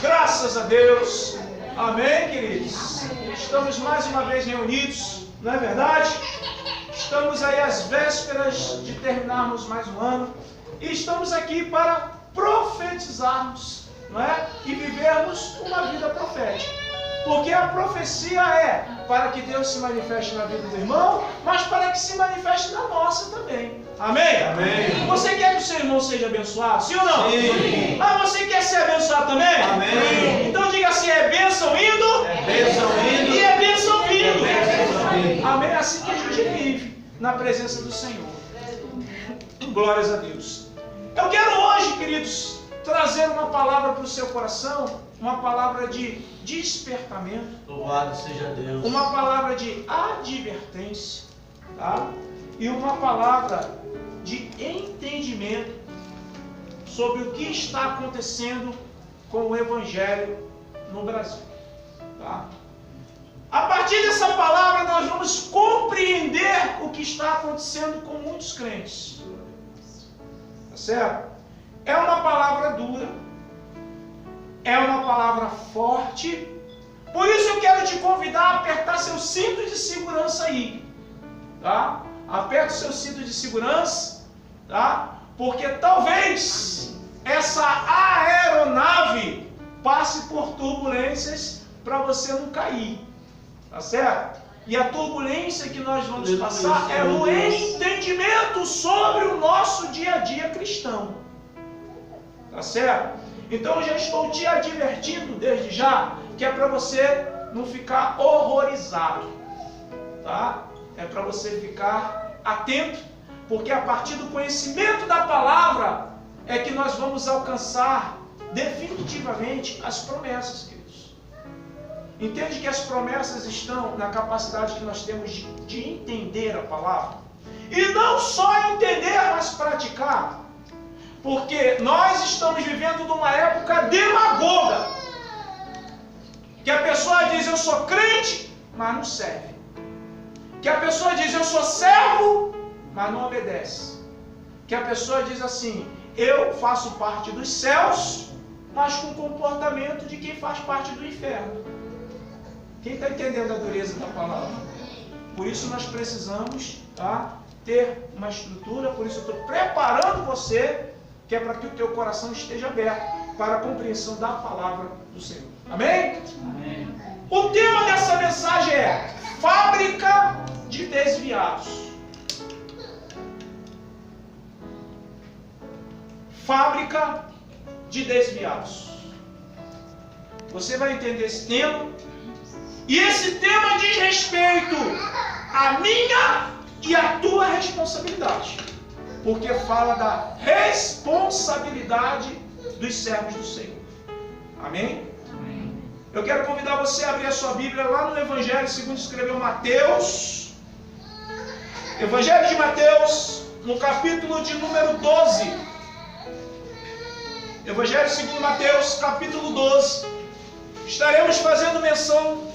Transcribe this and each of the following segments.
Graças a Deus. Amém, queridos? Estamos mais uma vez reunidos, não é verdade? Estamos aí às vésperas de terminarmos mais um ano e estamos aqui para profetizarmos, não é? E vivermos uma vida profética. Porque a profecia é para que Deus se manifeste na vida do irmão, mas para que se manifeste na nossa também. Amém? Amém. Você quer que o seu irmão seja abençoado? Sim ou não? Sim. Ah, você quer ser abençoado também? Amém. Então diga assim, é bênção indo, e é bênção vindo. Amém? É assim que a gente vive na presença do Senhor. Glórias a Deus. Eu quero hoje, queridos, trazer uma palavra para o seu coração, uma palavra de despertamento. Louvado seja Deus. Uma palavra de advertência, tá? E uma palavra de entendimento sobre o que está acontecendo com o Evangelho no Brasil, tá? A partir dessa palavra nós vamos compreender o que está acontecendo com muitos crentes, tá certo? É uma palavra dura, é uma palavra forte, por isso eu quero te convidar a apertar seu cinto de segurança aí, tá? Aperta o seu cinto de segurança, tá? Porque talvez essa aeronave passe por turbulências para você não cair, tá certo? E a turbulência que nós vamos passar é o entendimento sobre o nosso dia a dia cristão, tá certo? Então eu já estou te advertindo desde já que é para você não ficar horrorizado, tá? É para você ficar atento, porque a partir do conhecimento da palavra é que nós vamos alcançar definitivamente as promessas, queridos. Entende que as promessas estão na capacidade que nós temos de entender a palavra. E não só entender, mas praticar. Porque nós estamos vivendo numa época demagoga. Que a pessoa diz, eu sou crente, mas não serve. Que a pessoa diz, eu sou servo, mas não obedece. Que a pessoa diz assim, eu faço parte dos céus, mas com o comportamento de quem faz parte do inferno. Quem está entendendo a dureza da palavra? Por isso nós precisamos, tá, ter uma estrutura, por isso eu estou preparando você, que é para que o teu coração esteja aberto para a compreensão da palavra do Senhor. Amém? Amém. O tema dessa mensagem é fábrica de desviados. Fábrica de desviados. Você vai entender esse tema. E esse tema diz respeito à minha e à tua responsabilidade. Porque fala da responsabilidade dos servos do Senhor. Amém? Amém. Eu quero convidar você a abrir a sua Bíblia lá no Evangelho segundo escreveu Mateus. Evangelho de Mateus, no capítulo de número 12. Evangelho segundo Mateus, capítulo 12. Estaremos fazendo menção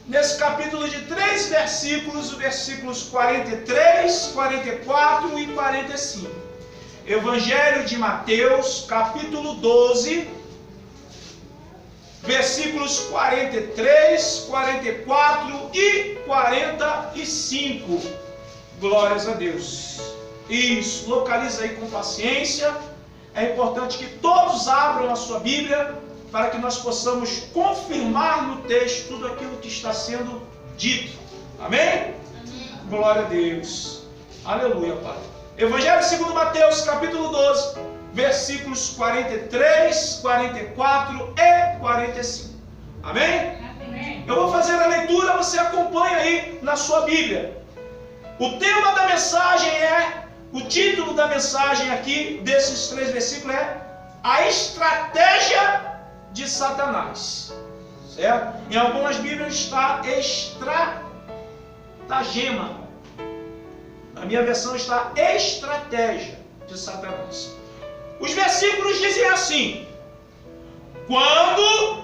nesse capítulo de 3 versículos, os versículos 43, 44 e 45. Evangelho de Mateus, capítulo 12, versículos 43, 44 e 45. Glórias a Deus. Isso, localiza aí com paciência. É importante que todos abram a sua Bíblia para que nós possamos confirmar no texto tudo aquilo que está sendo dito. Amém? Amém. Glória a Deus. Aleluia, Pai. Evangelho segundo Mateus, capítulo 12, versículos 43, 44 e 45. Amém? Amém. Eu vou fazer a leitura, você acompanha aí na sua Bíblia. O tema da mensagem o título da mensagem aqui, desses 3 versículos, é a estratégia de Satanás. Certo? Em algumas Bíblias está estratagema. Na minha versão está estratégia. de Satanás. Os versículos dizem assim: quando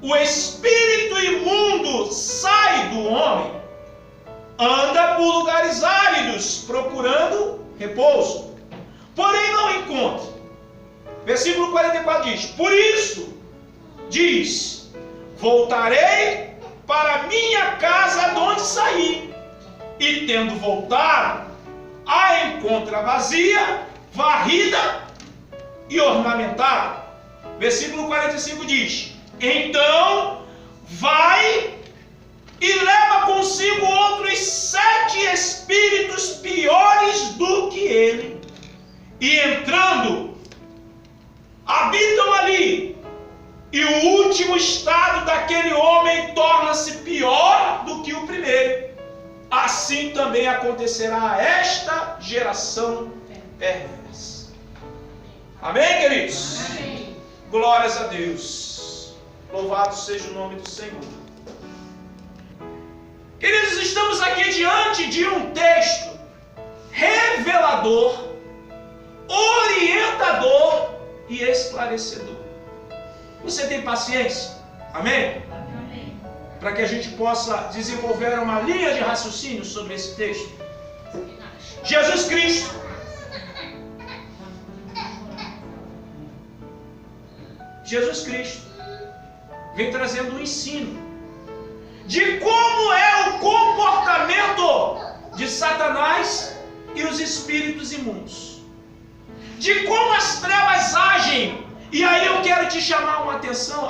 o espírito imundo sai do homem, anda por lugares áridos, procurando repouso, porém não encontra. Versículo 44 diz: por isso, diz, voltarei para minha casa de onde saí, e tendo voltado, a encontra vazia, varrida e ornamentada. Versículo 45 diz: então vai e leva consigo outros 7 espíritos piores do que ele, e entrando, habitam ali, e o último estado daquele homem torna-se pior do que o primeiro. Assim também acontecerá a esta geração perversa. Amém, queridos? Amém. Glórias a Deus. Louvado seja o nome do Senhor. Queridos, estamos aqui diante de um texto revelador, orientador e esclarecedor. Você tem paciência? Amém? Amém. Para que a gente possa desenvolver uma linha de raciocínio sobre esse texto. Jesus Cristo vem trazendo um ensino de como é o comportamento de Satanás e os espíritos imundos, de como as trevas agem. E aí eu quero te chamar uma atenção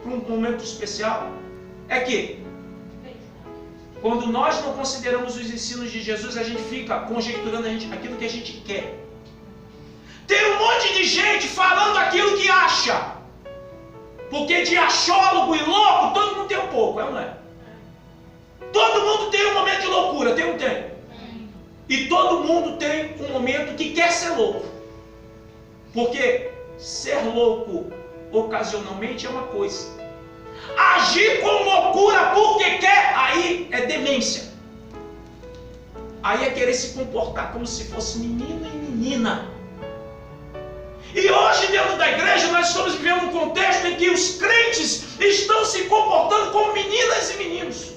para um momento especial. É que quando nós não consideramos os ensinos de Jesus, a gente fica conjecturando aquilo que a gente quer. Tem um monte de gente falando aquilo que acha. Porque de achólogo e louco, todo mundo tem um pouco, é ou não é? Todo mundo tem um momento de loucura, tem ou não tem? E todo mundo tem um momento que quer ser louco. Porque ser louco ocasionalmente é uma coisa. Agir com loucura porque quer, aí é demência. Aí é querer se comportar como se fosse menino e menina. E hoje dentro da igreja nós estamos vivendo um contexto em que os crentes estão se comportando como meninas e meninos.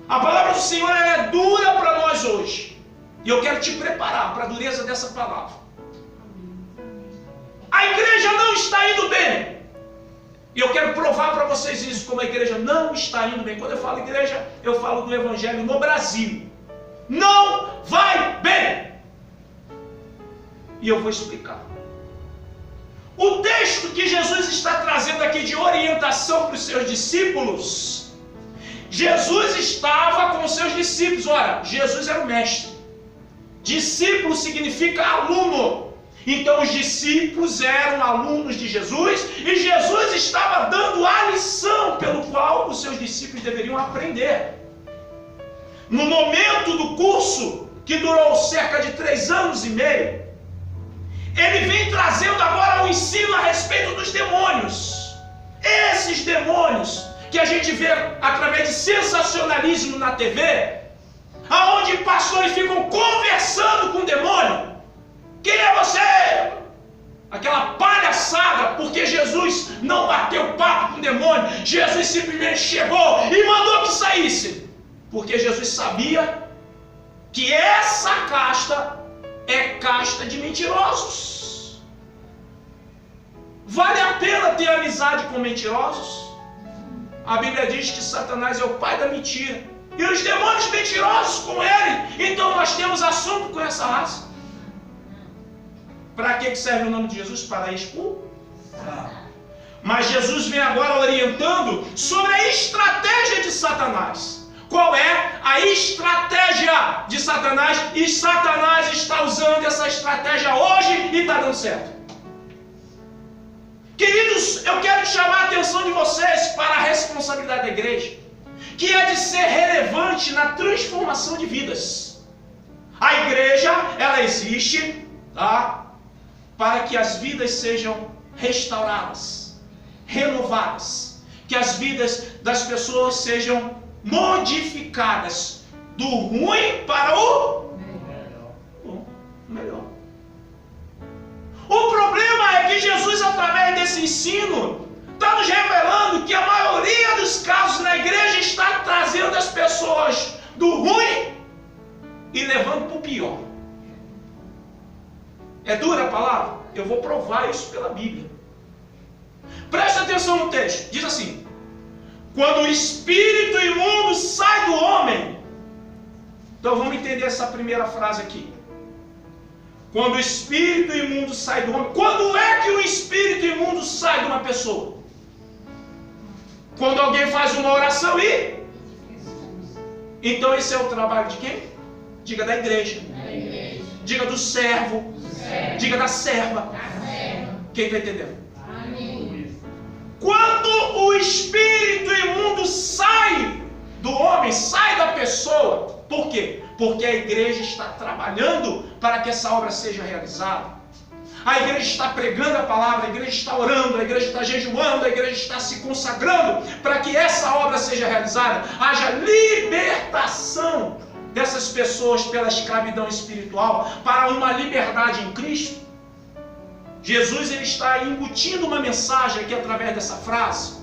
A palavra do Senhor é dura para nós hoje. E eu quero te preparar para a dureza dessa palavra. A igreja não está indo bem. E eu quero provar para vocês isso, como a igreja não está indo bem. Quando eu falo igreja, eu falo do evangelho no Brasil. Não vai bem. E eu vou explicar. O texto que Jesus está trazendo aqui de orientação para os seus discípulos, Jesus estava com os seus discípulos. Ora, Jesus era o mestre. Discípulo significa aluno. Então os discípulos eram alunos de Jesus e Jesus estava dando a lição pelo qual os seus discípulos deveriam aprender. No momento do curso, que durou cerca de 3 anos e meio, ele vem trazendo agora um ensino a respeito dos demônios. Esses demônios que a gente vê através de sensacionalismo na TV, aonde pastores ficam conversando com o demônio. Quem é você? Aquela palhaçada, porque Jesus não bateu papo com o demônio. Jesus simplesmente chegou e mandou que saísse. Porque Jesus sabia que essa casta é casta de mentirosos. Vale a pena ter amizade com mentirosos? A Bíblia diz que Satanás é o pai da mentira. E os demônios mentirosos com ele. Então nós temos assunto com essa raça. Para que serve o nome de Jesus? Para expulsar. Mas Jesus vem agora orientando sobre a estratégia de Satanás. Qual é a estratégia de Satanás? E Satanás está usando essa estratégia hoje e está dando certo. Queridos, eu quero chamar a atenção de vocês para a responsabilidade da igreja, que é de ser relevante na transformação de vidas. A igreja, ela existe, tá? Para que as vidas sejam restauradas, renovadas, que as vidas das pessoas sejam modificadas do ruim para o bom. através desse ensino, está nos revelando que a maioria dos casos na igreja está trazendo as pessoas do ruim e levando para o pior. É dura a palavra? Eu vou provar isso pela Bíblia. Presta atenção no texto. Diz assim: quando o espírito imundo sai do homem. Então vamos entender essa primeira frase aqui. Quando o espírito imundo sai do homem. Quando é que o espírito imundo sai de uma pessoa? Quando alguém faz uma oração e... Então esse é o trabalho de quem? Diga da igreja. Diga do servo. Diga da serva. Quem está entendendo? Amém. Quando o espírito imundo sai do homem, sai da pessoa. Por quê? Porque a igreja está trabalhando para que essa obra seja realizada. A igreja está pregando a palavra, a igreja está orando, a igreja está jejuando, a igreja está se consagrando para que essa obra seja realizada. Haja libertação dessas pessoas pela escravidão espiritual para uma liberdade em Cristo. Jesus ele está embutindo uma mensagem aqui através dessa frase.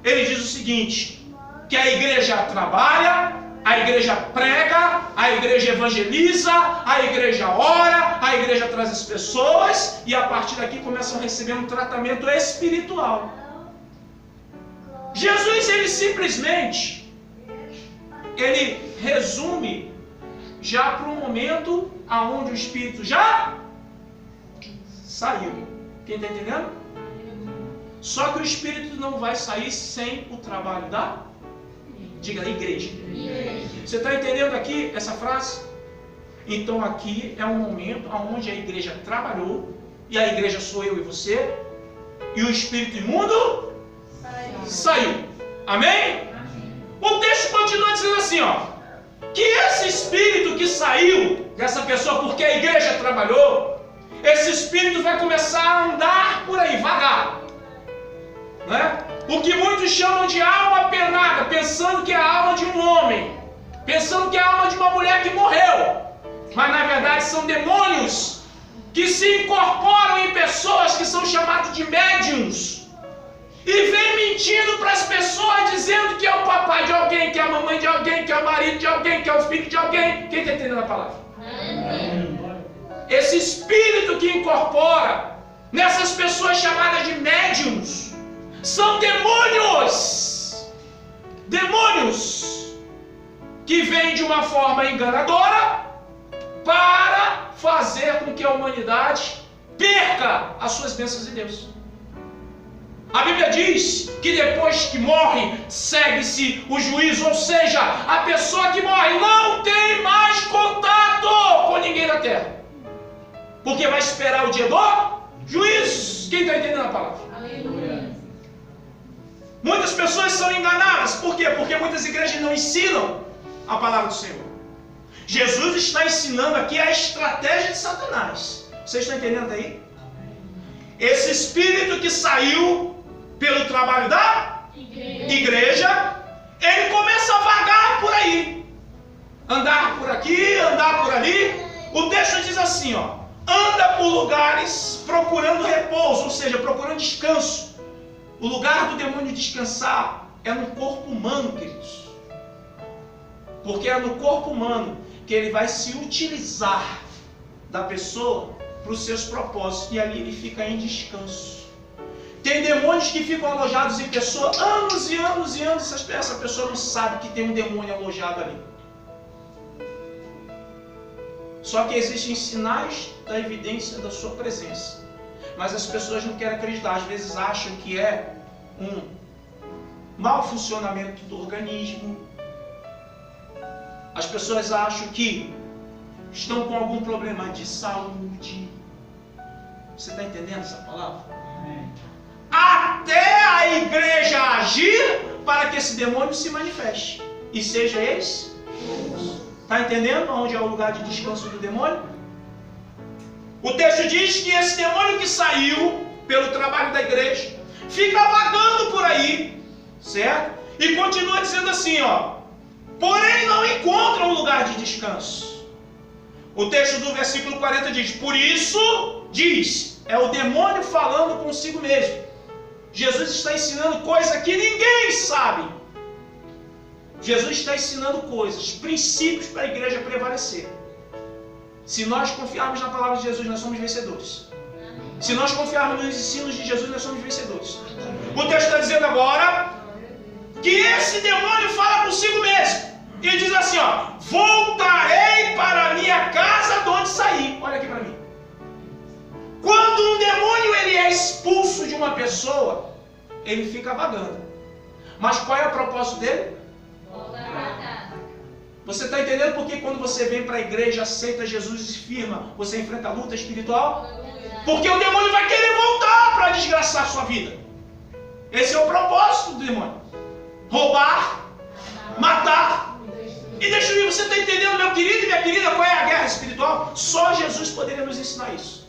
Ele diz o seguinte, que a igreja trabalha, a igreja prega, a igreja evangeliza, a igreja ora, a igreja traz as pessoas e a partir daqui começam a receber um tratamento espiritual. Jesus ele simplesmente ele resume já para o momento aonde o espírito já saiu. Quem está entendendo? Só que o espírito não vai sair sem o trabalho da igreja. Você está entendendo aqui essa frase? Então aqui é um momento onde a igreja trabalhou, e a igreja sou eu e você, e o espírito imundo saiu. Amém? O texto continua dizendo assim, que esse espírito que saiu dessa pessoa porque a igreja trabalhou, esse espírito vai começar a andar por aí, vagar, né? O que muitos chamam de alma penada, pensando que é a alma de um homem, pensando que é a alma de uma mulher que morreu, mas na verdade são demônios que se incorporam em pessoas que são chamadas de médiuns e vem mentindo para as pessoas dizendo que é o papai de alguém, que é a mamãe de alguém, que é o marido de alguém, que é o filho de alguém. Quem está entendendo a palavra? Amém. Esse espírito que incorpora nessas pessoas chamadas de médiuns são demônios. Demônios que vêm de uma forma enganadora para fazer com que a humanidade perca as suas bênçãos de Deus. A Bíblia diz que depois que morre, segue-se o juízo, ou seja, a pessoa que morre não tem mais contato com ninguém na terra, porque vai esperar o dia do juízo. Quem está entendendo a palavra? Aleluia. Muitas pessoas são enganadas, por quê? Porque muitas igrejas não ensinam a palavra do Senhor. Jesus está ensinando aqui a estratégia de Satanás. Vocês estão entendendo aí? Esse espírito que saiu pelo trabalho da igreja, ele começa a vagar por aí, andar por aqui, andar por ali. O texto diz assim, anda por lugares procurando repouso, ou seja, procurando descanso. O lugar do demônio descansar é no corpo humano, queridos, porque é no corpo humano que ele vai se utilizar da pessoa para os seus propósitos, e ali ele fica em descanso. Tem demônios que ficam alojados em pessoas anos e anos e anos, essa pessoa não sabe que tem um demônio alojado ali. Só que existem sinais da evidência da sua presença, mas as pessoas não querem acreditar, às vezes acham que é um mau funcionamento do organismo, as pessoas acham que estão com algum problema de saúde. Você está entendendo essa palavra? Amém. Até a igreja agir para que esse demônio se manifeste e seja esse. Está entendendo onde é o lugar de descanso do demônio? O texto diz que esse demônio que saiu pelo trabalho da igreja fica vagando por aí, certo? E continua dizendo assim, porém não encontra um lugar de descanso. O texto do versículo 40 diz, por isso diz, é o demônio falando consigo mesmo. Jesus está ensinando coisa que ninguém sabe. Jesus está ensinando coisas, princípios para a igreja prevalecer. Se nós confiarmos na palavra de Jesus, nós somos vencedores. Se nós confiarmos nos ensinos de Jesus, nós somos vencedores. O texto está dizendo agora que esse demônio fala consigo mesmo. E diz assim, ó: voltarei para a minha casa de onde saí. Olha aqui para mim. Quando um demônio ele é expulso de uma pessoa, ele fica vagando. Mas qual é o propósito dele? Você está entendendo por que quando você vem para a igreja, aceita Jesus e firma, você enfrenta a luta espiritual? Porque o demônio vai querer voltar para desgraçar a sua vida. Esse é o propósito do demônio: roubar, matar e destruir. Você está entendendo, meu querido e minha querida, qual é a guerra espiritual? Só Jesus poderia nos ensinar isso.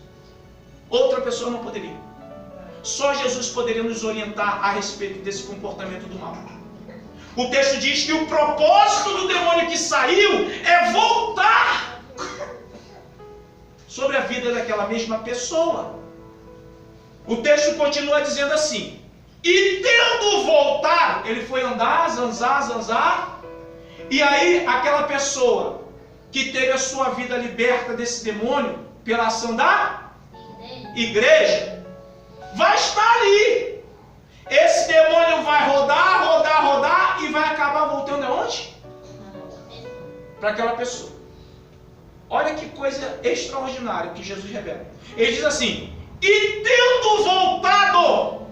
Outra pessoa não poderia. Só Jesus poderia nos orientar a respeito desse comportamento do mal. O texto diz que o propósito do demônio que saiu é voltar sobre a vida daquela mesma pessoa. O texto continua dizendo assim: e tendo voltado, ele foi andar, zanzar, e aí aquela pessoa que teve a sua vida liberta desse demônio pela ação da igreja, vai estar ali. Esse demônio vai rodar e vai acabar voltando aonde? Para aquela pessoa. Olha que coisa extraordinária que Jesus revela. Ele diz assim: e tendo voltado,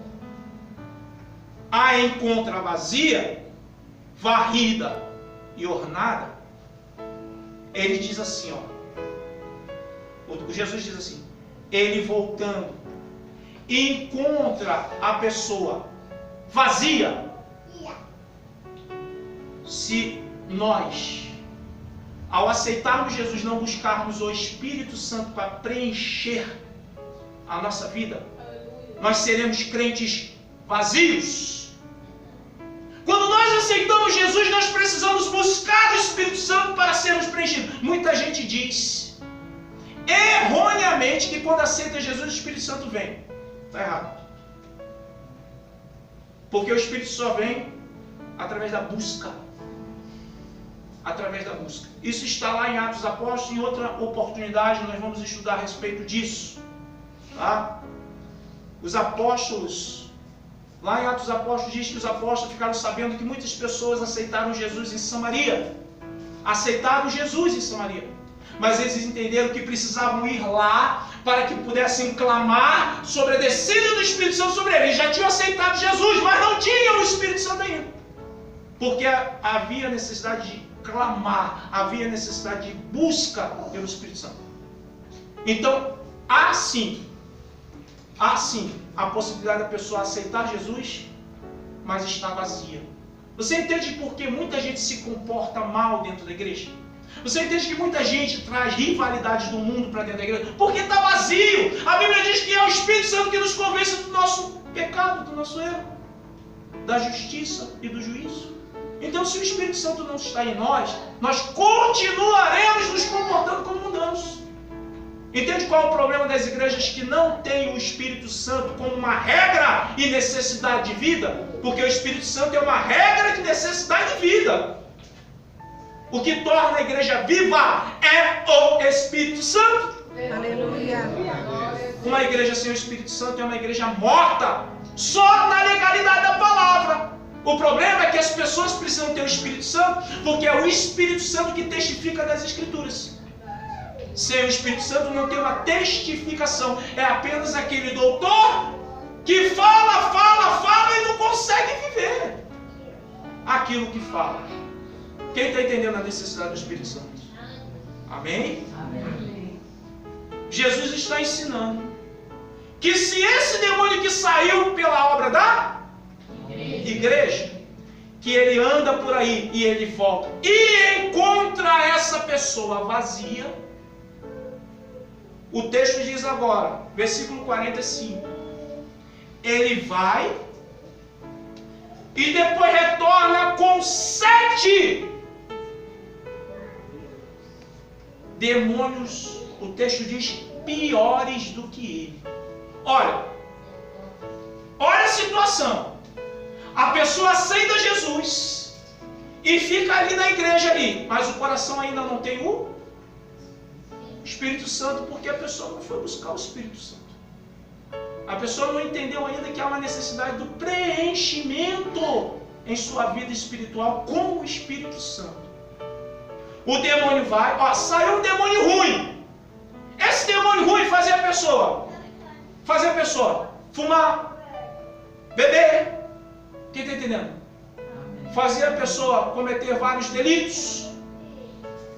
a encontra vazia, varrida e ornada. Ele diz assim, ó. O Jesus diz assim: ele voltando, encontra a pessoa vazia. Se nós, ao aceitarmos Jesus, não buscarmos o Espírito Santo para preencher a nossa vida, nós seremos crentes vazios. Quando nós aceitamos Jesus, nós precisamos buscar o Espírito Santo para sermos preenchidos. Muita gente diz erroneamente que quando aceita Jesus, o Espírito Santo vem. Está errado. Porque o Espírito só vem através da busca. Através da busca. Isso está lá em Atos Apóstolos. Em outra oportunidade nós vamos estudar a respeito disso. Tá? Os apóstolos, lá em Atos Apóstolos diz que os apóstolos ficaram sabendo que muitas pessoas aceitaram Jesus em Samaria. Aceitaram Jesus em Samaria. Mas eles entenderam que precisavam ir lá para que pudessem clamar sobre a descida do Espírito Santo sobre eles. Eles já tinham aceitado Jesus, mas não tinham o Espírito Santo ainda. Porque havia necessidade de clamar, havia necessidade de busca pelo Espírito Santo. Então, há sim a possibilidade da pessoa aceitar Jesus, mas está vazia. Você entende por que muita gente se comporta mal dentro da igreja? Você entende que muita gente traz rivalidades do mundo para dentro da igreja? Porque está vazio. A Bíblia diz que é o Espírito Santo que nos convence do nosso pecado, do nosso erro, da justiça e do juízo. Então, se o Espírito Santo não está em nós, nós continuaremos nos comportando como mundanos. Entende qual é o problema das igrejas que não têm o Espírito Santo como uma regra e necessidade de vida? Porque o Espírito Santo é uma regra de necessidade de vida. O que torna a igreja viva é o Espírito Santo. Aleluia. Uma igreja sem o Espírito Santo é uma igreja morta, só na legalidade da palavra. O problema é que as pessoas precisam ter o Espírito Santo, porque é o Espírito Santo que testifica das Escrituras. Sem o Espírito Santo não tem uma testificação. É apenas aquele doutor que fala e não consegue viver aquilo que fala. Quem está entendendo a necessidade do Espírito Santo? Amém? Amém. Jesus está ensinando que se esse demônio que saiu pela obra da igreja, que ele anda por aí e ele volta e encontra essa pessoa vazia, o texto diz agora, versículo 45, ele vai e depois retorna com 7 demônios, o texto diz, piores do que ele. Olha a situação. A pessoa aceita Jesus e fica ali na igreja ali, mas o coração ainda não tem o Espírito Santo, porque a pessoa não foi buscar o Espírito Santo. A pessoa não entendeu ainda que há uma necessidade do preenchimento em sua vida espiritual com o Espírito Santo. O demônio vai, saiu um demônio ruim. Esse demônio ruim fazia a pessoa fumar, beber. Quem está entendendo? Fazia a pessoa cometer vários delitos.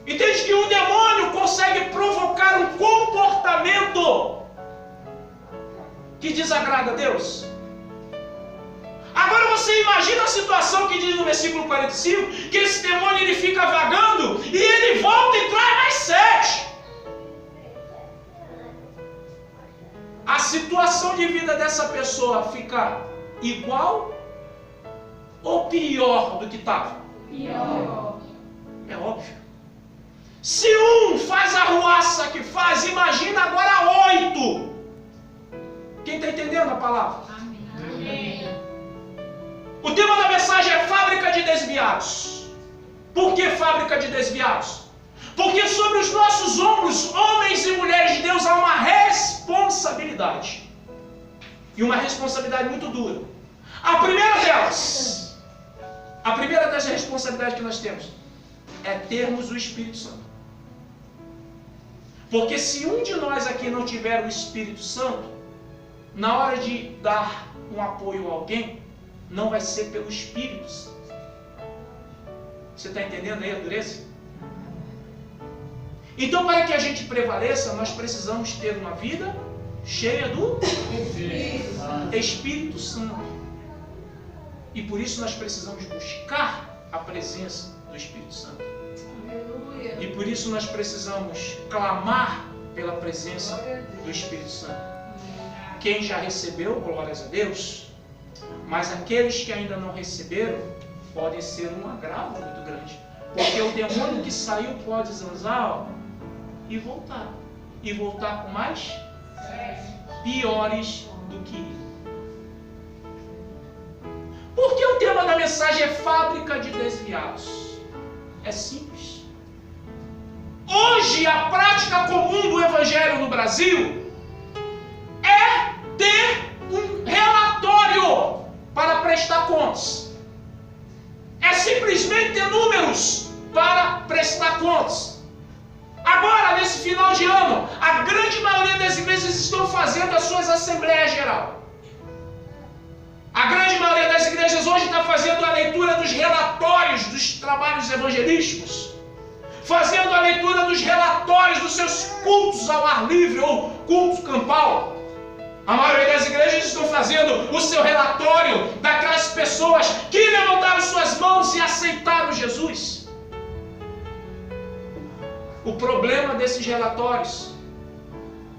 Entende que um demônio consegue provocar um comportamento que desagrada a Deus? Agora você imagina a situação que diz no versículo 45, que esse demônio ele fica vagando e ele volta e traz mais 7. A situação de vida dessa pessoa fica igual ou pior do que estava? Pior. É óbvio. Se um faz a ruaça que faz, imagina agora 8. Quem está entendendo a palavra? Amém. O tema da mensagem é fábrica de desviados. Por que fábrica de desviados? Porque sobre os nossos ombros, homens e mulheres de Deus, há uma responsabilidade. E uma responsabilidade muito dura. A primeira das responsabilidades que nós temos é termos o Espírito Santo. Porque se um de nós aqui não tiver o Espírito Santo, na hora de dar um apoio a alguém, não vai ser pelo Espírito Santo. Você está entendendo aí a dureza? Então, para que a gente prevaleça, nós precisamos ter uma vida cheia do Espírito Santo. E por isso nós precisamos buscar a presença do Espírito Santo. Aleluia. E por isso nós precisamos clamar pela presença do Espírito Santo. Quem já recebeu, glórias a Deus, mas aqueles que ainda não receberam, podem ser um agravo muito grande. Porque o demônio que saiu pode zanzar e voltar. E voltar com mais piores do que ele. Por que o tema da mensagem é fábrica de desviados? É simples. Hoje a prática comum do Evangelho no Brasil é ter um relatório para prestar contas. É simplesmente ter números para prestar contas. Agora, nesse final de ano, a grande maioria das igrejas estão fazendo as suas assembleias geral. A grande maioria das igrejas hoje está fazendo a leitura dos relatórios dos trabalhos evangelísticos, fazendo a leitura dos relatórios dos seus cultos ao ar livre ou culto campal. A maioria das igrejas estão fazendo o seu relatório daquelas pessoas que levantaram suas mãos e aceitaram Jesus. O problema desses relatórios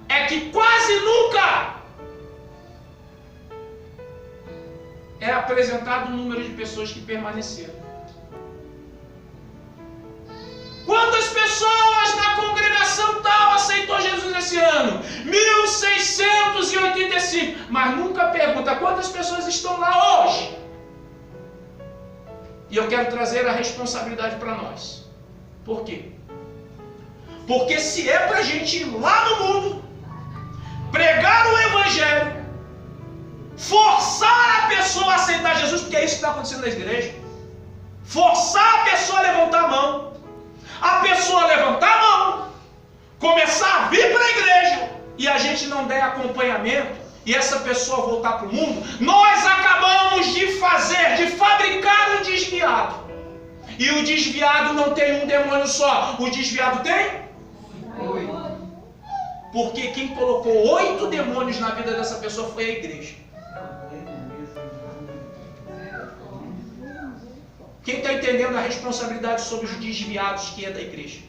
é que quase nunca é apresentado o número de pessoas que permaneceram. Quantas pessoas na congregação tal aceitou Jesus esse ano? 1685. Mas nunca pergunta quantas pessoas estão lá hoje. E eu quero trazer a responsabilidade para nós. Por quê? Porque se é para a gente ir lá no mundo, pregar o Evangelho, forçar a pessoa a aceitar Jesus, porque é isso que está acontecendo na igreja, forçar a pessoa a levantar a mão, a pessoa levantar a mão, começar a vir para a igreja, e a gente não der acompanhamento, e essa pessoa voltar para o mundo, nós acabamos de fabricar um desviado. E o desviado não tem um demônio só, o desviado tem 8. Porque quem colocou 8 demônios na vida dessa pessoa foi a igreja. Quem está entendendo a responsabilidade sobre os desviados que é da igreja?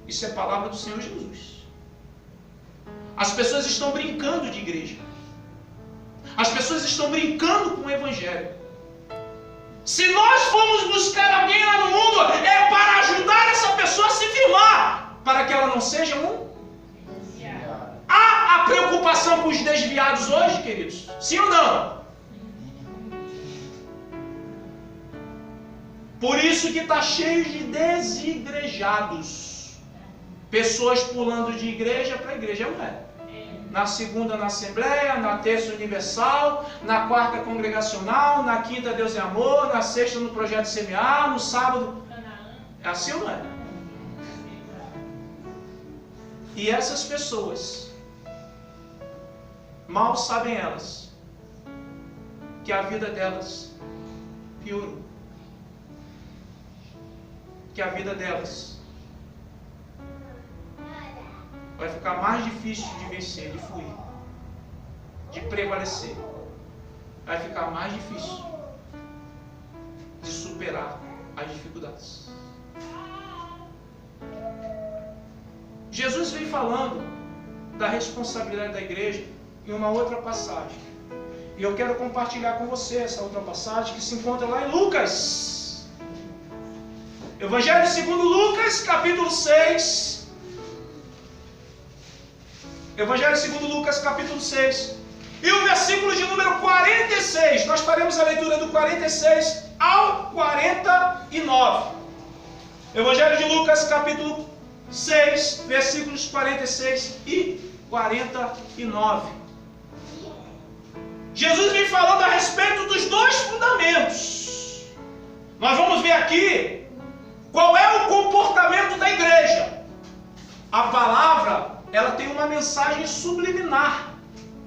Isso é palavra do Senhor Jesus. As pessoas estão brincando de igreja. As pessoas estão brincando com o Evangelho. Se nós formos buscar alguém lá no mundo, é para ajudar essa pessoa a se firmar, para que ela não seja um. A preocupação com os desviados hoje, queridos? Sim ou não? Por isso que está cheio de desigrejados. Pessoas pulando de igreja para igreja. Não é? Na segunda na Assembleia, na terça Universal, na quarta Congregacional, na quinta Deus é Amor, na sexta no Projeto Semear, no sábado... É assim ou não é? E essas pessoas, mal sabem elas, que a vida delas piorou. Que a vida delas vai ficar mais difícil de vencer, de fluir, de prevalecer. Vai ficar mais difícil de superar as dificuldades. Jesus vem falando da responsabilidade da igreja em uma outra passagem. E eu quero compartilhar com você essa outra passagem que se encontra lá em Lucas. Evangelho segundo Lucas, capítulo 6. Evangelho segundo Lucas, capítulo 6. E o versículo de número 46. Nós faremos a leitura do 46 ao 49. Evangelho de Lucas, capítulo 6, versículos 46 e 49. Jesus vem falando a respeito dos dois fundamentos. Nós vamos ver aqui qual é o comportamento da igreja. A palavra, ela tem uma mensagem subliminar.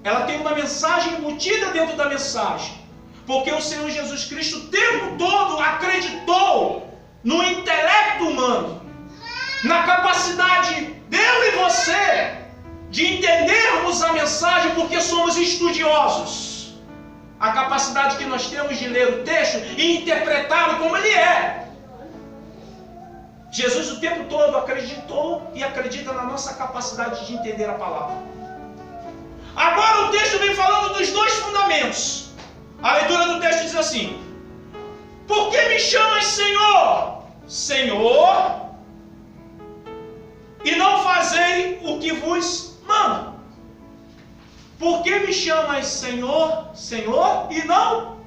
Ela tem uma mensagem embutida dentro da mensagem. Porque o Senhor Jesus Cristo o tempo todo acreditou no intelecto humano, na capacidade dele e você de entendermos a mensagem, porque somos estudiosos. A capacidade que nós temos de ler o texto e interpretá-lo como ele é. Jesus o tempo todo acreditou e acredita na nossa capacidade de entender a palavra. Agora o texto vem falando dos dois fundamentos. A leitura do texto diz assim: por que me chamas Senhor, Senhor, e não fazei o que vos mando? Por que me chamas Senhor, Senhor, e não?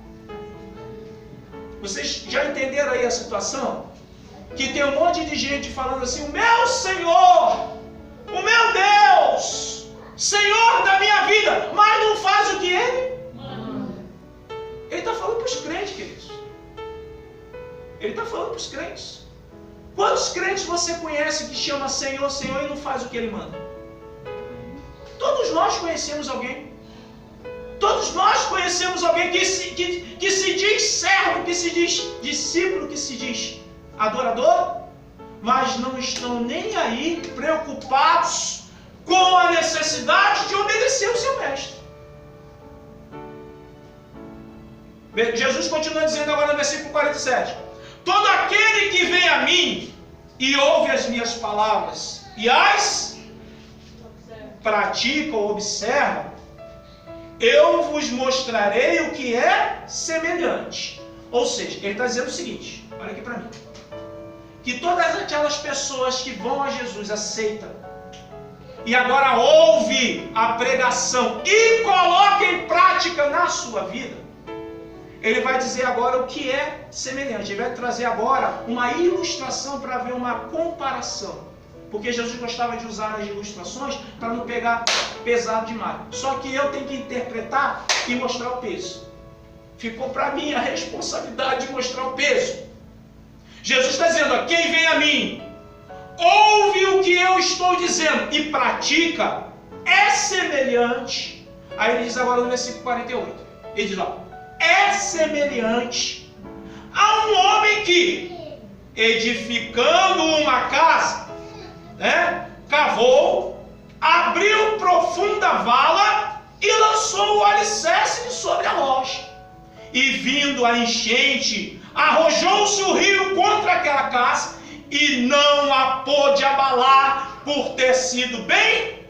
Vocês já entenderam aí a situação? Que tem um monte de gente falando assim: o meu Senhor, o meu Deus, Senhor da minha vida, mas não faz o que Ele manda. Ele está falando para os crentes, queridos. Ele está falando para os crentes. Quantos crentes você conhece que chama Senhor, Senhor e não faz o que Ele manda? Todos nós conhecemos alguém. Todos nós conhecemos alguém que se diz servo, que se diz discípulo, que se diz adorador, mas não estão nem aí preocupados com a necessidade de obedecer o seu mestre. Jesus continua dizendo agora no versículo 47: todo aquele que vem a mim e ouve as minhas palavras e as pratica ou observa, eu vos mostrarei o que é semelhante. Ou seja, ele está dizendo o seguinte, olha aqui para mim, que todas aquelas pessoas que vão a Jesus, aceitam, e agora ouve a pregação e coloca em prática na sua vida, ele vai dizer agora o que é semelhante. Ele vai trazer agora uma ilustração para ver uma comparação. Porque Jesus gostava de usar as ilustrações para não pegar pesado demais. Só que eu tenho que interpretar e mostrar o peso. Ficou para mim a responsabilidade de mostrar o peso. Jesus está dizendo: quem vem a mim, ouve o que eu estou dizendo e pratica, é semelhante. Aí ele diz agora no versículo 48. Ele diz lá: é semelhante a um homem que, edificando uma casa, cavou, abriu profunda vala e lançou o alicerce sobre a rocha. E vindo a enchente, arrojou-se o rio contra aquela casa e não a pôde abalar por ter sido bem.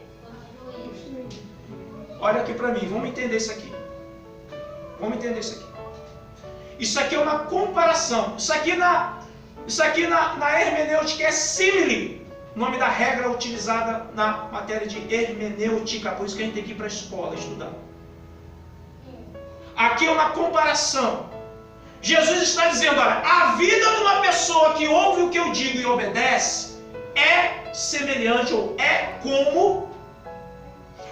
Olha aqui para mim, vamos entender isso aqui. Vamos entender isso aqui. Isso aqui é uma comparação. Isso aqui na hermenêutica é símile. nome da regra utilizada na matéria de hermenêutica, por isso que a gente tem que ir para a escola estudar. Aqui é uma comparação. Jesus está dizendo, olha, a vida de uma pessoa que ouve o que eu digo e obedece é semelhante ou é como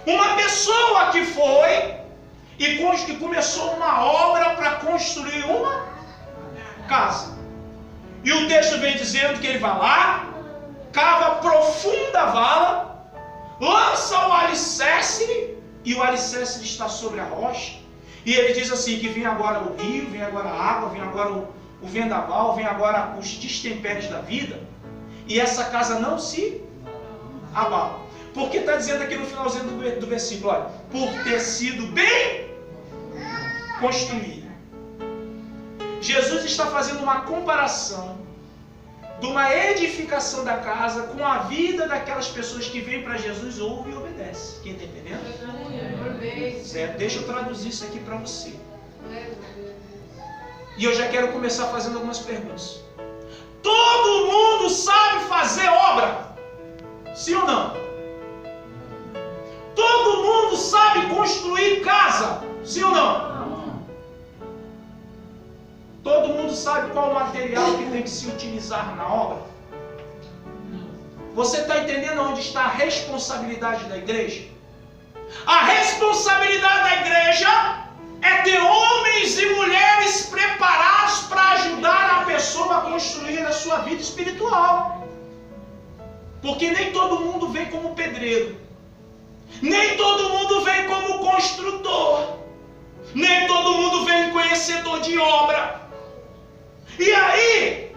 uma pessoa que foi e começou uma obra para construir uma casa. E o texto vem dizendo que ele vai lá, cava profunda vala, lança o alicerce, e o alicerce está sobre a rocha. E ele diz assim, que vem agora o rio, vem agora a água, vem agora o vendaval, vem agora os destempéres da vida. E essa casa não se abala. Porque está dizendo aqui no finalzinho do versículo, olha, por ter sido bem construída. Jesus está fazendo uma comparação de uma edificação da casa com a vida daquelas pessoas que vêm para Jesus, ouvem e obedecem. Quem está entendendo? Certo? Deixa eu traduzir isso aqui para você. E eu já quero começar fazendo algumas perguntas. Todo mundo sabe fazer obra? Sim ou não? Todo mundo sabe construir casa? Sim ou não? Todo mundo sabe qual o material que tem que se utilizar na obra? Você está entendendo onde está a responsabilidade da igreja? A responsabilidade da igreja é ter homens e mulheres preparados para ajudar a pessoa a construir a sua vida espiritual. Porque nem todo mundo vem como pedreiro. Nem todo mundo vem como construtor. Nem todo mundo vem conhecedor de obra. E aí,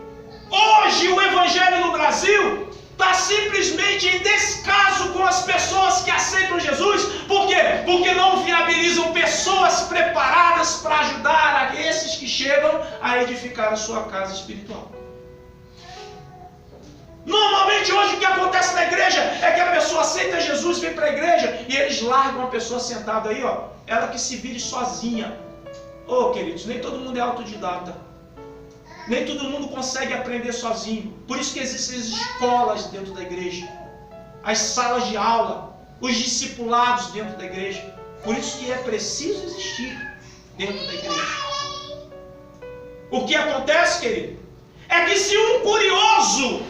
hoje o evangelho no Brasil está simplesmente em descaso com as pessoas que aceitam Jesus. Por quê? Porque não viabilizam pessoas preparadas para ajudar a esses que chegam a edificar a sua casa espiritual. Normalmente hoje o que acontece na igreja é que a pessoa aceita Jesus, vem para a igreja e eles largam a pessoa sentada aí, ó, ela que se vire sozinha. Ô, queridos, nem todo mundo é autodidata. Nem todo mundo consegue aprender sozinho. Por isso que existem as escolas dentro da igreja, as salas de aula, os discipulados dentro da igreja. Por isso que é preciso existir dentro da igreja. O que acontece, querido, é que se um curioso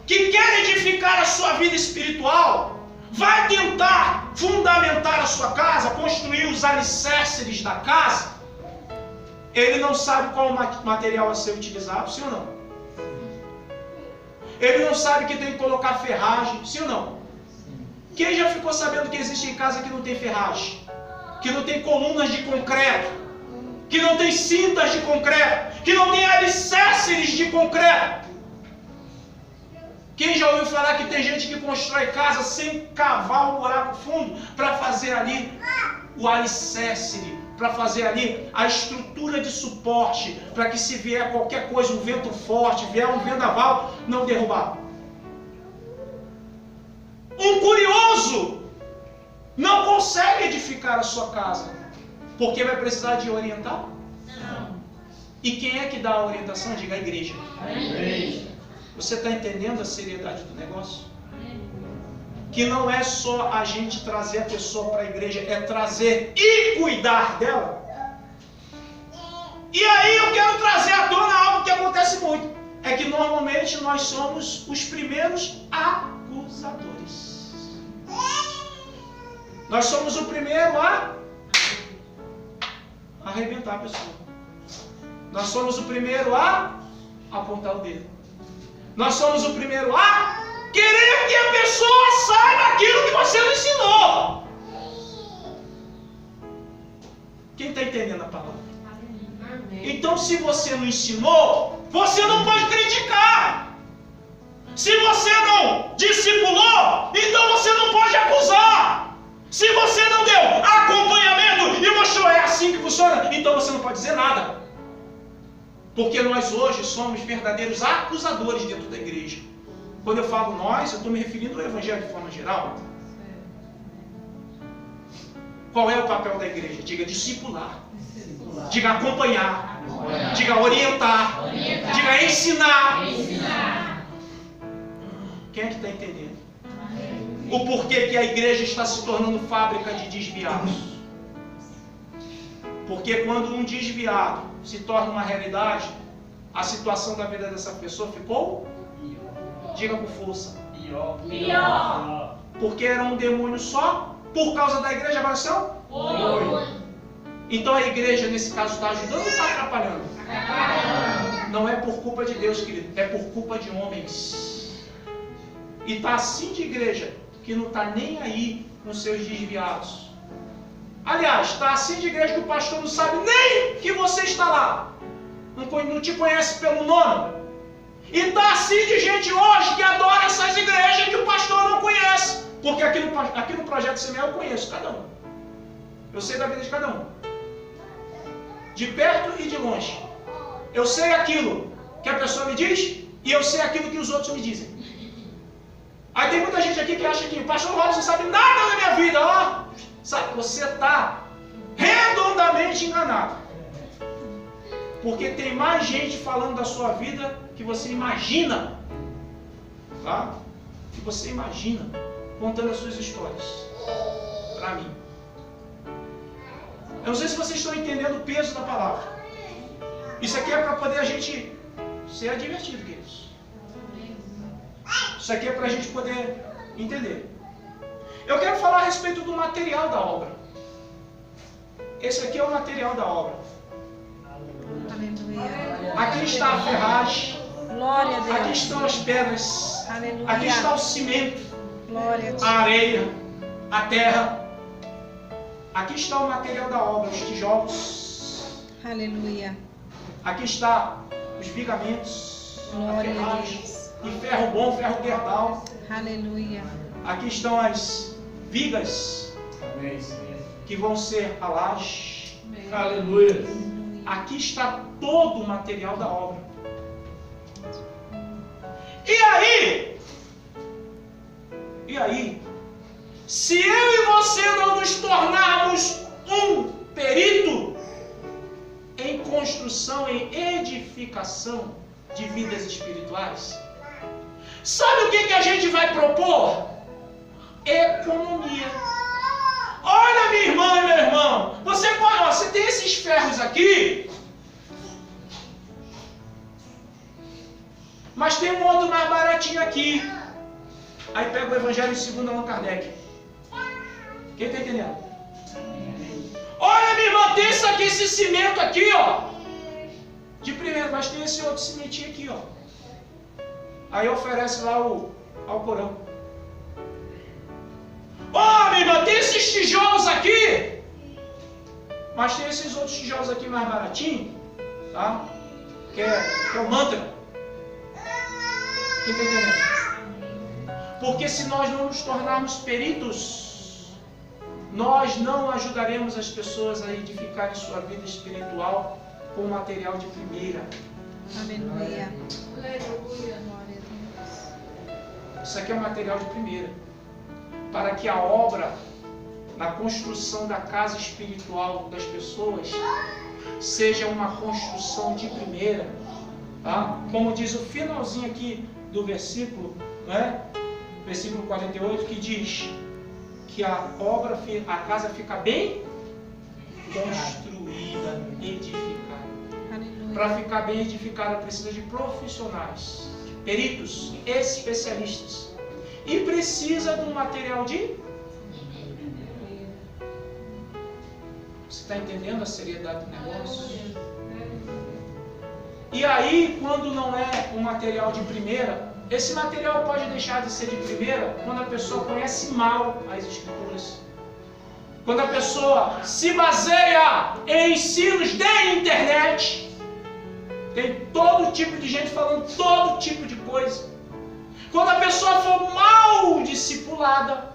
que quer edificar a sua vida espiritual vai tentar fundamentar a sua casa, construir os alicerces da casa, ele não sabe qual material a ser utilizado, sim ou não? Ele não sabe que tem que colocar ferragem, sim ou não? Quem já ficou sabendo que existe em casa que não tem ferragem? Que não tem colunas de concreto? Que não tem cintas de concreto? Que não tem alicerces de concreto? Quem já ouviu falar que tem gente que constrói casa sem cavar um buraco fundo para fazer ali o alicerce, para fazer ali a estrutura de suporte, para que se vier qualquer coisa, um vento forte, vier um vendaval, não derrubar? Um curioso não consegue edificar a sua casa, porque vai precisar de orientar? Não. E quem é que dá a orientação? Diga a igreja. A igreja. Você está entendendo a seriedade do negócio? Que não é só a gente trazer a pessoa para a igreja, é trazer e cuidar dela. E aí eu quero trazer à tona algo que acontece muito. É que normalmente nós somos os primeiros acusadores. Nós somos o primeiro a arrebentar a pessoa. Nós somos o primeiro a apontar o dedo. Nós somos o primeiro a querer que a pessoa saiba aquilo que você não ensinou. Quem está entendendo a palavra? Então, se você não ensinou, você não pode criticar. Se você não discipulou, então você não pode acusar. Se você não deu acompanhamento e mostrou é assim que funciona, então você não pode dizer nada. Porque nós hoje somos verdadeiros acusadores dentro da igreja. Quando eu falo nós, eu estou me referindo ao evangelho de forma geral. Qual é o papel da igreja? Diga discipular. Diga acompanhar. Diga orientar. Diga ensinar. Quem é que está entendendo? O porquê que a igreja está se tornando fábrica de desviados? Porque quando um desviado se torna uma realidade, a situação da vida dessa pessoa ficou? Diga com força. Pior. Porque era um demônio só, por causa da igreja, agora são? Então a igreja, nesse caso, está ajudando ou está atrapalhando? Não é por culpa de Deus, querido, é por culpa de homens. E está assim de igreja, que não está nem aí com seus desviados. Aliás, está assim de igreja que o pastor não sabe nem que você está lá. Não te conhece pelo nome. E está assim de gente hoje que adora essas igrejas que o pastor não conhece. Porque aqui no Projeto Semear eu conheço cada um. Eu sei da vida de cada um. De perto e de longe. Eu sei aquilo que a pessoa me diz e eu sei aquilo que os outros me dizem. Aí tem muita gente aqui que acha que o pastor Robson não sabe nada da minha vida. Ó, sabe, você está redondamente enganado. Porque tem mais gente falando da sua vida que você imagina. Tá? Que você imagina. Contando as suas histórias. Para mim. Eu não sei se vocês estão entendendo o peso da palavra. Isso aqui é para poder a gente ser divertido, queridos. Isso aqui é para a gente poder entender. Eu quero falar a respeito do material da obra. Esse aqui é o material da obra. Aleluia. Aqui está a ferragem. Glória a Deus. Aqui estão as pedras. Aleluia. Aqui está o cimento. Glória a Deus. A areia. A terra. Aqui está o material da obra, os tijolos. Aleluia. Aqui está os vigamentos, a Glória a ferragem, Deus. e ferro bom, ferro guerdal. Aleluia. Aqui estão as vigas que vão ser a laje. Aleluia. Aqui está todo o material da obra. E aí, se eu e você não nos tornarmos um perito em construção, em edificação de vidas espirituais, sabe o que a gente vai propor? Economia. Olha, minha irmã e meu irmão, você tem esses ferros aqui, mas tem um outro mais baratinho aqui. Aí pega o Evangelho segundo Allan Kardec. Quem está entendendo? Olha, minha irmã, tem isso aqui, esse cimento aqui, ó. De primeiro, mas tem esse outro cimentinho aqui, ó. Aí oferece lá o Alcorão. Ó, minha irmã, tem esses tijolos aqui, mas tem esses outros tijolos aqui mais baratinho, tá? Que é o mantra. Quem está entendendo? Porque se nós não nos tornarmos peritos, nós não ajudaremos as pessoas a edificarem sua vida espiritual com material de primeira. Aleluia. Aleluia. Glória a Deus. Isso aqui é um material de primeira. Para que a obra na construção da casa espiritual das pessoas seja uma construção de primeira. Tá? Como diz o finalzinho aqui do versículo, não é? Versículo 48, que diz que a casa fica bem construída, edificada. Aleluia. Para ficar bem edificada precisa de profissionais, de peritos, especialistas. E precisa de um material de... Você está entendendo a seriedade do negócio? E aí, quando não é um material de primeira, esse material pode deixar de ser de primeira quando a pessoa conhece mal as Escrituras. Quando a pessoa se baseia em ensinos de internet. Tem todo tipo de gente falando todo tipo de coisa. Quando a pessoa for mal discipulada,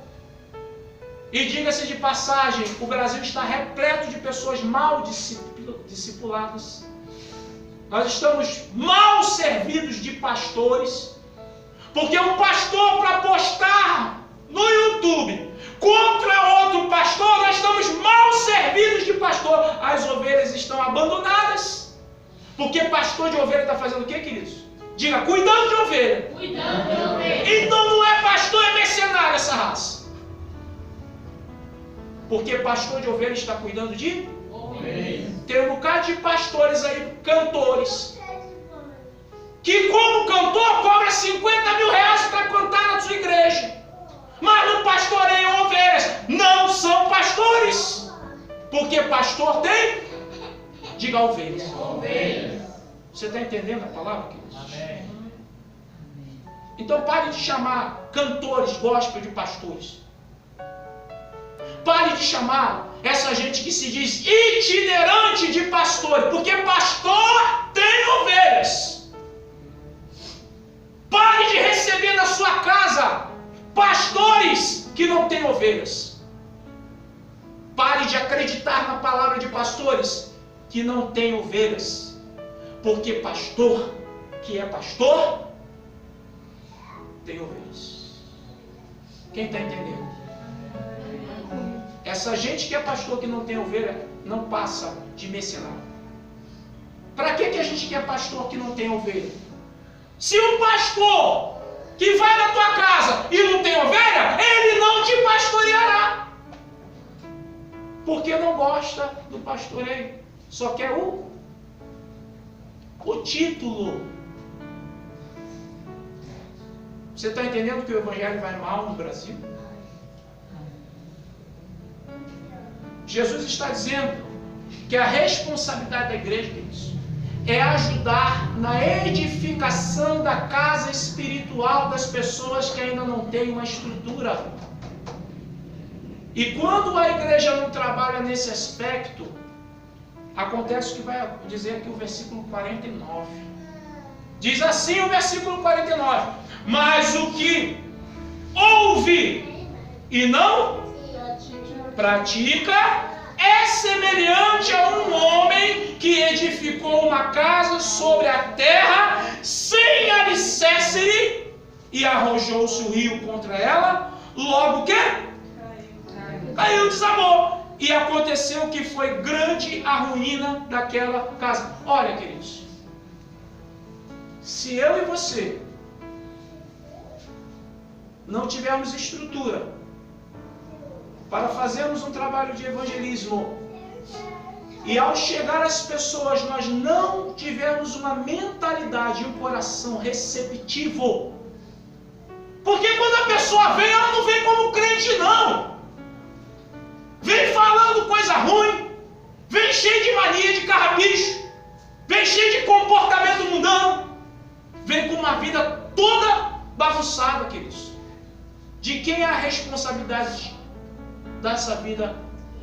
e diga-se de passagem, o Brasil está repleto de pessoas mal discipuladas. Nós estamos mal servidos de pastores, porque um pastor para postar no YouTube contra outro pastor, nós estamos mal servidos de pastor. As ovelhas estão abandonadas, porque pastor de ovelha está fazendo o que, queridos? Diga, cuidando de ovelha. Cuidando de ovelha. Então não é pastor, é mercenário essa raça. Porque pastor de ovelha está cuidando de Ovelha. Tem um bocado de pastores aí, cantores, que como cantor cobra 50 mil reais para cantar na sua igreja, mas não pastoreiam ovelhas. Não são pastores. Porque pastor tem, diga ovelhas. Ovelha. Você está entendendo a palavra, queridos? Amém. Então pare de chamar cantores gospel de pastores. Pare de chamar essa gente que se diz itinerante de pastor, porque pastor tem ovelhas. Pare de receber na sua casa pastores que não têm ovelhas. Pare de acreditar na palavra de pastores que não têm ovelhas, porque pastor que é pastor tem ovelhas. Quem está entendendo? Essa gente que é pastor que não tem ovelha não passa de mercenário. Para que a gente quer pastor que não tem ovelha? Se um pastor que vai na tua casa e não tem ovelha, ele não te pastoreará. Porque não gosta do pastoreio. Só quer o título. Você está entendendo que o evangelho vai mal no Brasil? Jesus está dizendo que a responsabilidade da igreja, queridos, é ajudar na edificação da casa espiritual das pessoas que ainda não têm uma estrutura. E quando a igreja não trabalha nesse aspecto, acontece o que vai dizer aqui o versículo 49. Diz assim o versículo 49: mas o que ouve e não pratica é semelhante a um homem que edificou uma casa sobre a terra sem alicerce e arrojou-se o rio contra ela. Logo que caiu, desabou. E aconteceu que foi grande a ruína daquela casa. Olha, queridos, se eu e você não tivermos estrutura para fazermos um trabalho de evangelismo, e ao chegar às pessoas nós não tivermos uma mentalidade e um coração receptivo, porque quando a pessoa vem, ela não vem como crente não, vem falando coisa ruim, vem cheio de mania de carrapicho, vem cheio de comportamento mundano, vem com uma vida toda bagunçada, queridos. De quem é a responsabilidade dessa vida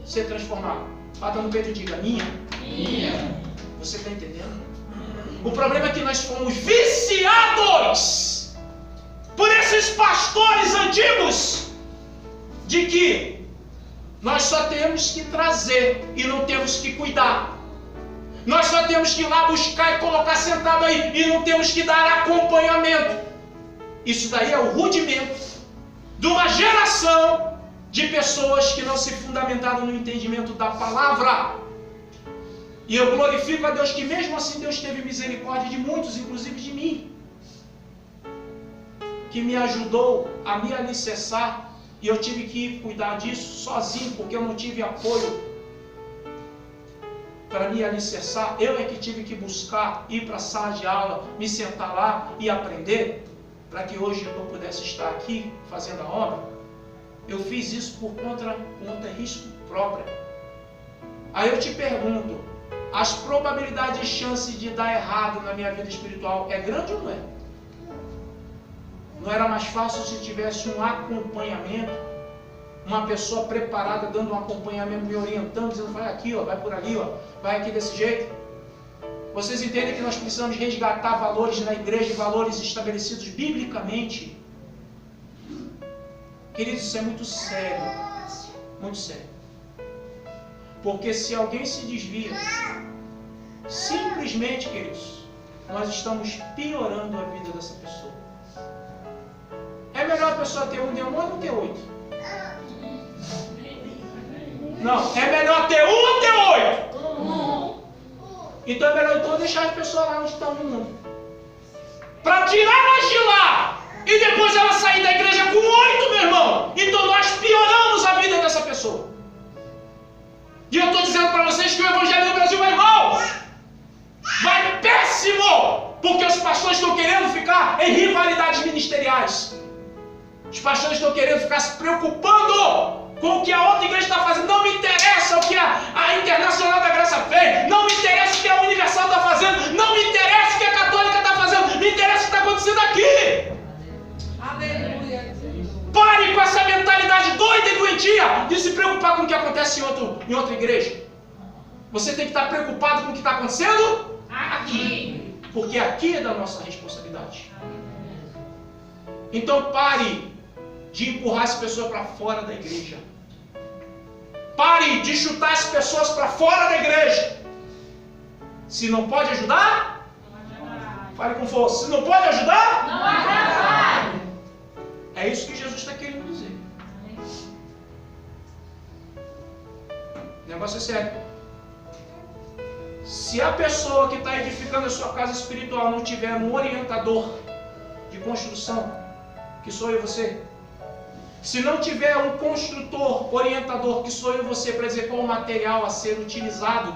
ser transformada? Bata no peito e diga: minha. Minha. Você está entendendo? O problema é que nós fomos viciados por esses pastores antigos de que nós só temos que trazer e não temos que cuidar. Nós só temos que ir lá buscar e colocar sentado aí e não temos que dar acompanhamento. Isso daí é o rudimento de uma geração de pessoas que não se fundamentaram no entendimento da palavra. E eu glorifico a Deus que mesmo assim Deus teve misericórdia de muitos, inclusive de mim, que me ajudou a me alicerçar, e eu tive que cuidar disso sozinho, porque eu não tive apoio para me alicerçar. Eu é que tive que buscar, ir para a sala de aula, me sentar lá e aprender, para que hoje eu pudesse estar aqui fazendo a obra. Eu fiz isso por conta risco próprio. Aí eu te pergunto, as probabilidades e chances de dar errado na minha vida espiritual é grande ou não é? Não era mais fácil se tivesse um acompanhamento, uma pessoa preparada dando um acompanhamento, me orientando, dizendo: vai aqui, ó, vai por ali, ó, vai aqui desse jeito. Vocês entendem que nós precisamos resgatar valores na igreja, valores estabelecidos biblicamente. Queridos, isso é muito sério, muito sério. Porque se alguém se desvia, simplesmente, queridos, nós estamos piorando a vida dessa pessoa. É melhor a pessoa ter um demônio ou ter 8? Não, é melhor ter 1 ou ter 8? Então é melhor deixar as pessoas lá onde estão no mundo. Para para tirá-las de lá e depois ela sair da igreja com 8, meu irmão. Então nós pioramos a vida dessa pessoa. E eu estou dizendo para vocês que o evangelho no Brasil vai mal. Vai péssimo. Porque os pastores estão querendo ficar em rivalidades ministeriais. Os pastores estão querendo ficar se preocupando com o que a outra igreja está fazendo. Não me interessa o que a Internacional da Graça fez. Não me interessa o que a Universal está fazendo. Não me interessa o que a Católica está fazendo. Me interessa o que está acontecendo aqui. Aleluia. Pare com essa mentalidade doida e doentia de se preocupar com o que acontece em outra igreja. Você tem que estar preocupado com o que está acontecendo aqui. Porque aqui é da nossa responsabilidade. Então pare de empurrar as pessoas para fora da igreja. Pare de chutar as pessoas para fora da igreja. Se não pode ajudar, fale com força. Se não pode ajudar, não atrapalhe. É isso que Jesus está querendo dizer. O negócio é sério. Se a pessoa que está edificando a sua casa espiritual não tiver um orientador de construção, que sou eu e você, se não tiver um construtor, orientador, que sou eu e você, para dizer qual o material a ser utilizado,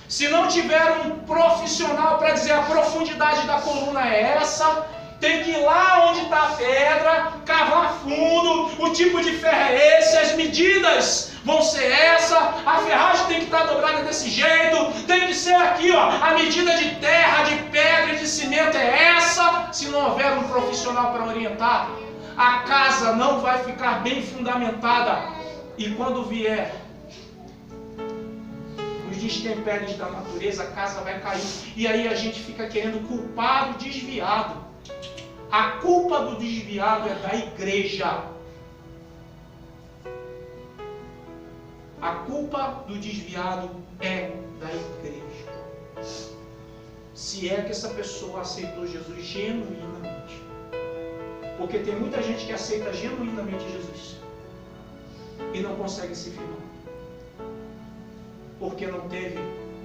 se não tiver um profissional para dizer a profundidade da coluna é essa, tem que ir lá onde está a pedra, cavar fundo, o tipo de ferro é esse, as medidas vão ser essa, a ferragem tem que estar dobrada desse jeito, tem que ser aqui, ó, a medida de terra, de pedra e de cimento é essa. Se não houver um profissional para orientar, a casa não vai ficar bem fundamentada. E quando vier os destempéries da natureza, a casa vai cair. E aí a gente fica querendo culpar o desviado. A culpa do desviado é da igreja. A culpa do desviado é da igreja. Se é que essa pessoa aceitou Jesus genuinamente. Porque tem muita gente que aceita genuinamente Jesus e não consegue se firmar. Porque não teve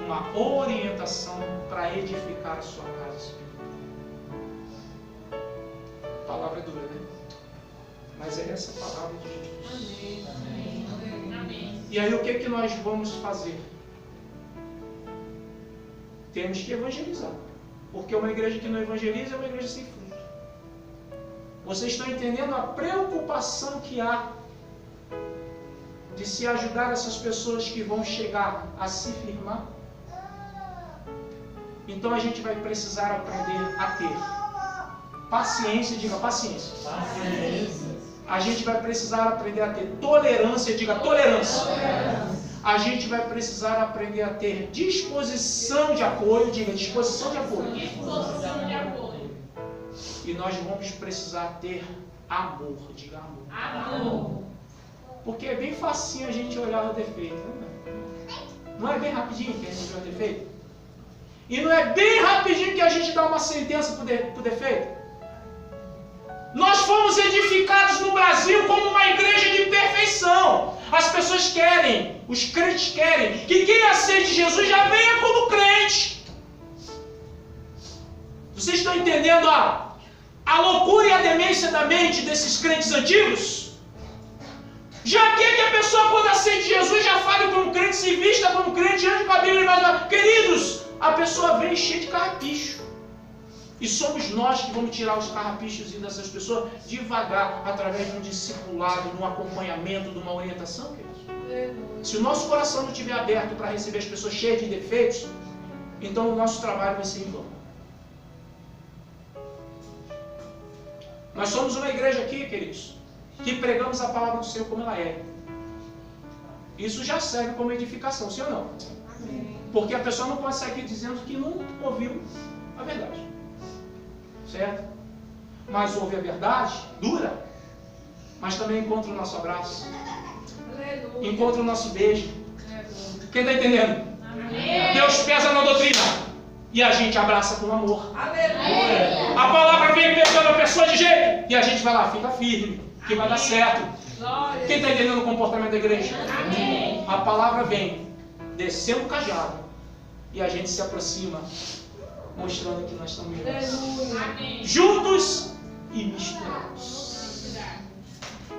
uma orientação para edificar a sua casa espiritual. A palavra é dura, né? Mas é essa a palavra de Jesus. Amém. Amém. E aí o que nós vamos fazer? Temos que evangelizar. Porque uma igreja que não evangeliza é uma igreja sem fruto. Vocês estão entendendo a preocupação que há de se ajudar essas pessoas que vão chegar a se firmar? Então a gente vai precisar aprender a ter paciência, diga paciência. Paciência. A gente vai precisar aprender a ter tolerância, diga tolerância. Tolerância. A gente vai precisar aprender a ter disposição de apoio, diga disposição de apoio. Disposição de apoio. E nós vamos precisar ter amor, diga amor. Amor. Porque é bem facinho a gente olhar o defeito, né? Não é bem rapidinho que a gente vê o defeito? E não é bem rapidinho que a gente dá uma sentença para o defeito? Nós fomos edificados no Brasil como uma igreja de perfeição. As pessoas querem, os crentes querem, que quem aceite Jesus já venha como crente. Vocês estão entendendo a loucura e a demência da mente desses crentes antigos? Já quer que a pessoa, quando aceite Jesus, já fale como crente, se vista como crente, ande com a Bíblia mais. Queridos, a pessoa vem cheia de carrapicho. E somos nós que vamos tirar os carrapichos dessas pessoas devagar, através de um discipulado, de um acompanhamento, de uma orientação, queridos. Se o nosso coração não estiver aberto para receber as pessoas cheias de defeitos, então o nosso trabalho vai ser em vão. Nós somos uma igreja aqui, queridos, que pregamos a palavra do Senhor como ela é. Isso já serve como edificação, sim ou não? Amém. Porque a pessoa não pode sair aqui dizendo que não ouviu a verdade. Certo? Mas ouve a verdade, dura, mas também encontra o nosso abraço. Aleluia. Encontra o nosso beijo. Aleluia. Quem está entendendo? Amém. Deus pesa na doutrina e a gente abraça com amor. Aleluia. A palavra vem pegando a pessoa de jeito e a gente vai lá, fica firme, que vai dar certo. Glória. Quem está entendendo o comportamento da igreja? Amém. A palavra vem descendo o cajado e a gente se aproxima mostrando que nós estamos juntos. Aleluia. Amém. Juntos e misturados.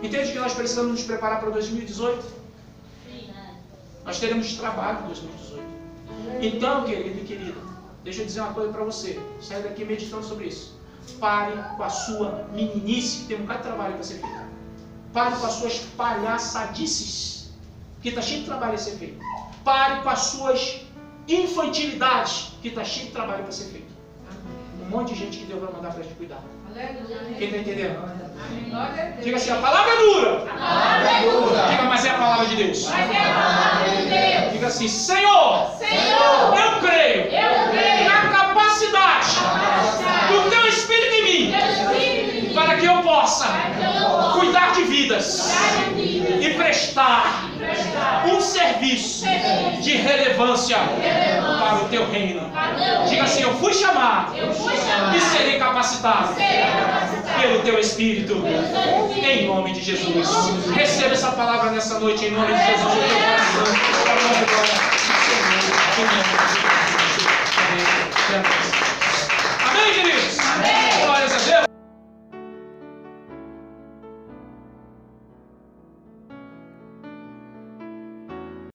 Entende que nós precisamos nos preparar para 2018? Nós teremos trabalho em 2018. Então, querido e querida, deixa eu dizer uma coisa para você. Sai daqui meditando sobre isso. Pare com a sua meninice, que tem um bocado de trabalho para ser feito. Pare com as suas palhaçadices, que está cheio de trabalho a ser feito. Pare com as suas infantilidades, que está cheio de trabalho para ser feito. Um monte de gente que Deus vai mandar para te cuidar. Aleluia. Quem está entendendo? Glória a Deus. Diga assim, a palavra é dura. A palavra é dura. Diga, mas é a palavra de Deus. Mas é a palavra de Deus. Diga assim, Senhor, Senhor, eu creio eu creio na capacidade do Teu Espírito em mim, para que eu possa cuidar de vidas e prestar um serviço de relevância para o Teu reino. Diga assim, eu fui chamado e serei capacitado pelo Teu Espírito, em nome de Jesus. Receba essa palavra nessa noite, em nome de Jesus, no teu coração.